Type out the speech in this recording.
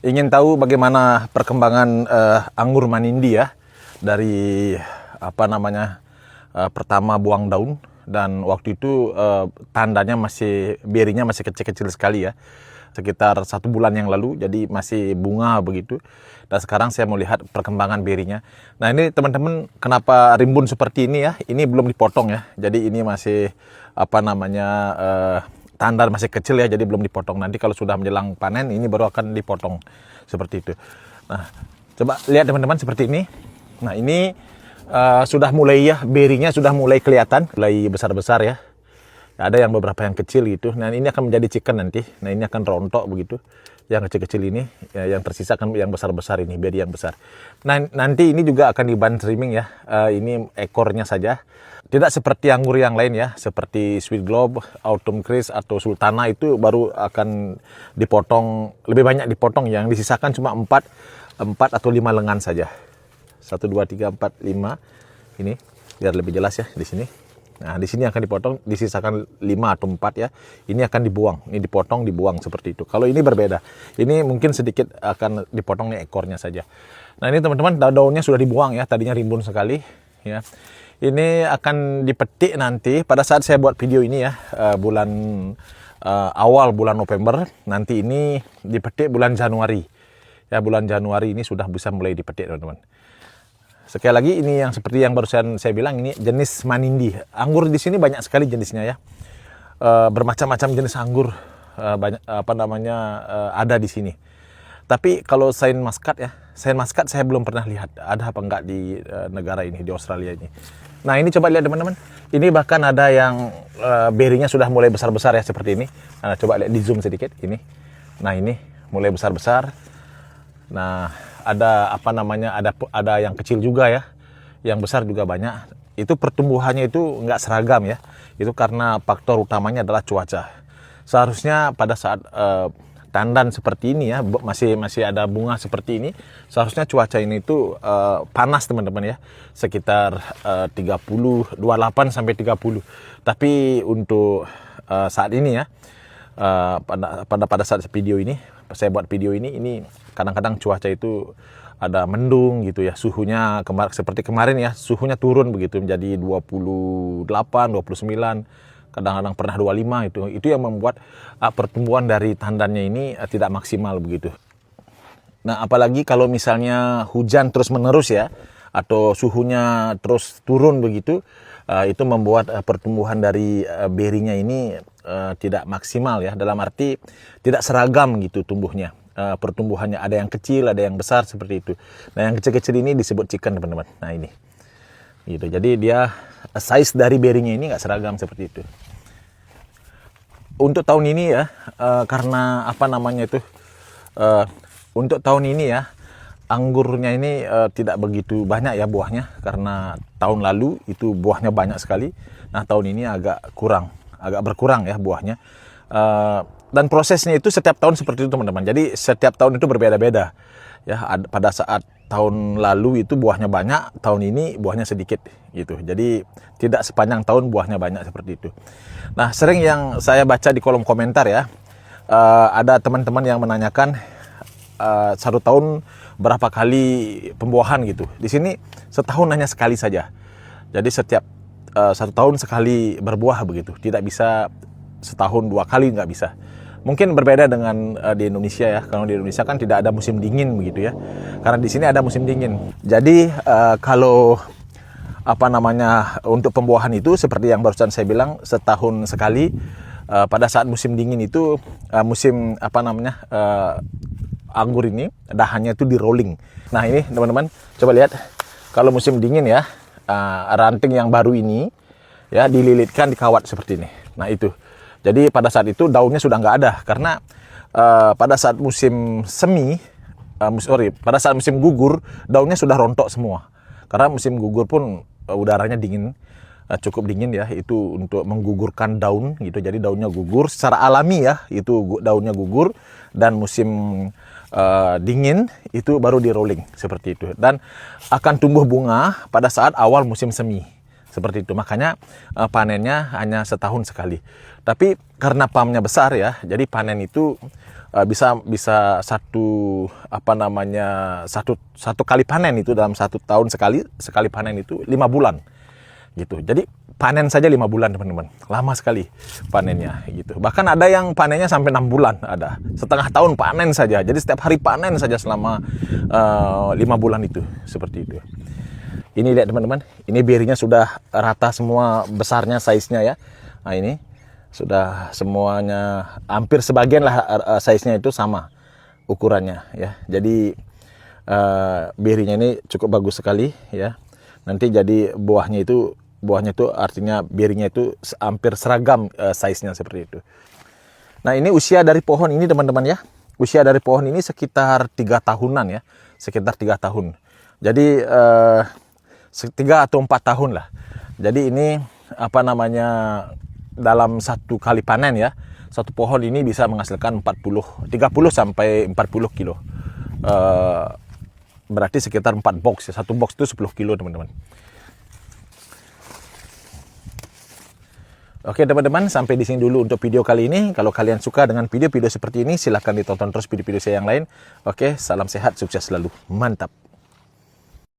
Ingin tahu bagaimana perkembangan anggur manindi ya dari pertama buang daun, dan waktu itu tandanya berinya masih kecil-kecil sekali ya, sekitar 1 bulan yang lalu, jadi masih bunga begitu. Dan sekarang saya mau lihat perkembangan berinya. Nah ini teman-teman, kenapa rimbun seperti ini ya? Ini belum dipotong ya, jadi ini masih tanda masih kecil ya, jadi belum dipotong. Nanti kalau sudah menjelang panen, ini baru akan dipotong seperti itu. Nah, coba lihat teman-teman seperti ini. Nah, ini sudah mulai ya, berinya sudah mulai kelihatan, mulai besar-besar ya. Ada yang beberapa yang kecil gitu. Nah, ini akan menjadi chicken nanti. Nah, ini akan rontok begitu. Yang kecil-kecil ini, ya, yang tersisa kan yang besar-besar ini, beri yang besar. Nah, nanti ini juga akan diban trimming ya. Ini ekornya saja. Tidak seperti anggur yang lain ya, seperti Sweet Globe, Autumn Krish atau Sultana itu baru akan dipotong, lebih banyak dipotong, yang disisakan cuma 4 atau 5 lengan saja. 1, 2, 3, 4, 5. Ini biar lebih jelas ya di sini. Nah, di sini akan dipotong, disisakan 5 atau 4 ya. Ini akan dibuang, ini dipotong, dibuang seperti itu. Kalau ini berbeda. Ini mungkin sedikit akan dipotong nih ekornya saja. Nah, ini teman-teman, daunnya sudah dibuang ya, tadinya rimbun sekali ya. Ini akan dipetik nanti pada saat saya buat video ini ya, awal bulan November. Nanti ini dipetik bulan Januari. Ya, bulan Januari ini sudah bisa mulai dipetik, teman-teman. Sekali lagi, ini yang seperti yang barusan saya bilang, ini jenis manindi. Anggur di sini banyak sekali jenisnya ya. Bermacam-macam jenis anggur ada di sini. Tapi kalau Saint Muscat ya, Saint Muscat saya belum pernah lihat ada apa enggak di negara ini, di Australia ini. Nah, ini coba lihat teman-teman. Ini bahkan ada yang berinya sudah mulai besar-besar ya, seperti ini. Nah, coba lihat di zoom sedikit ini. Nah, ini mulai besar-besar. Nah, ada yang kecil juga ya. Yang besar juga banyak. Itu pertumbuhannya itu enggak seragam ya. Itu karena faktor utamanya adalah cuaca. Seharusnya pada saat tandan seperti ini ya, masih ada bunga seperti ini, seharusnya cuaca ini itu panas teman-teman ya, sekitar 28 sampai 30. Tapi untuk saat ini ya, pada saat video ini, saya buat video ini kadang-kadang cuaca itu ada mendung gitu ya, suhunya seperti kemarin ya, suhunya turun begitu menjadi 28, 29, kadang-kadang pernah 25. Itu yang membuat pertumbuhan dari tandannya ini tidak maksimal begitu. Nah, apalagi kalau misalnya hujan terus-menerus ya, atau suhunya terus turun begitu, itu membuat pertumbuhan dari berinya ini tidak maksimal ya, dalam arti tidak seragam gitu tumbuhnya. Pertumbuhannya ada yang kecil, ada yang besar seperti itu. Nah, yang kecil-kecil ini disebut chicken teman-teman. Nah, ini gitu. Jadi dia size dari berinya ini nggak seragam seperti itu. Untuk tahun ini ya, karena untuk tahun ini ya, anggurnya ini tidak begitu banyak ya buahnya, karena tahun lalu itu buahnya banyak sekali. Nah, tahun ini agak berkurang ya buahnya. Dan prosesnya itu setiap tahun seperti itu teman-teman. Jadi setiap tahun itu berbeda-beda ya. Pada saat tahun lalu itu buahnya banyak, tahun ini buahnya sedikit gitu. Jadi tidak sepanjang tahun buahnya banyak seperti itu. Nah, sering yang saya baca di kolom komentar ya, ada teman-teman yang menanyakan 1 tahun berapa kali pembuahan gitu. Di sini setahun hanya sekali saja. Jadi setiap 1 tahun sekali berbuah begitu. Tidak bisa setahun 2 kali, nggak bisa. Mungkin berbeda dengan di Indonesia ya. Kalau di Indonesia kan tidak ada musim dingin begitu ya. Karena di sini ada musim dingin. Jadi kalau untuk pembuahan itu seperti yang barusan saya bilang, setahun sekali. Pada saat musim dingin itu anggur ini dahannya itu di rolling. Nah, ini teman-teman coba lihat, kalau musim dingin ya, ranting yang baru ini ya dililitkan di kawat seperti ini. Nah, itu. Jadi pada saat itu daunnya sudah nggak ada, karena pada saat pada saat musim gugur, daunnya sudah rontok semua. Karena musim gugur pun udaranya dingin, cukup dingin ya, itu untuk menggugurkan daun gitu. Jadi daunnya gugur secara alami ya, itu daunnya gugur, dan musim dingin itu baru di rolling seperti itu. Dan akan tumbuh bunga pada saat awal musim semi. Seperti itu. Makanya panennya hanya setahun sekali. Tapi karena pamnya besar ya, jadi panen itu bisa satu kali panen itu dalam 1 tahun sekali panen itu 5 bulan gitu. Jadi panen saja 5 bulan teman-teman, lama sekali panennya gitu. Bahkan ada yang panennya sampai 6 bulan, ada setengah tahun panen saja. Jadi setiap hari panen saja selama 5 bulan itu, seperti itu. Ini lihat teman-teman, ini berinya sudah rata semua besarnya, size-nya ya. Nah ini sudah semuanya, hampir sebagian lah size-nya itu sama ukurannya ya. Jadi berinya ini cukup bagus sekali ya. Nanti jadi buahnya itu artinya berinya itu hampir seragam size-nya seperti itu. Nah ini usia dari pohon ini teman-teman ya. Usia dari pohon ini sekitar 3 tahunan ya. Sekitar 3 tahun. Jadi 3 atau 4 tahun lah. Jadi ini dalam 1 kali panen ya, satu pohon ini bisa menghasilkan 30 sampai 40 kilo. Berarti sekitar 4 box ya. 1 box itu 10 kilo teman-teman. Oke teman-teman, sampai di sini dulu untuk video kali ini. Kalau kalian suka dengan video-video seperti ini, silahkan ditonton terus video-video saya yang lain. Oke, salam sehat, sukses selalu. Mantap.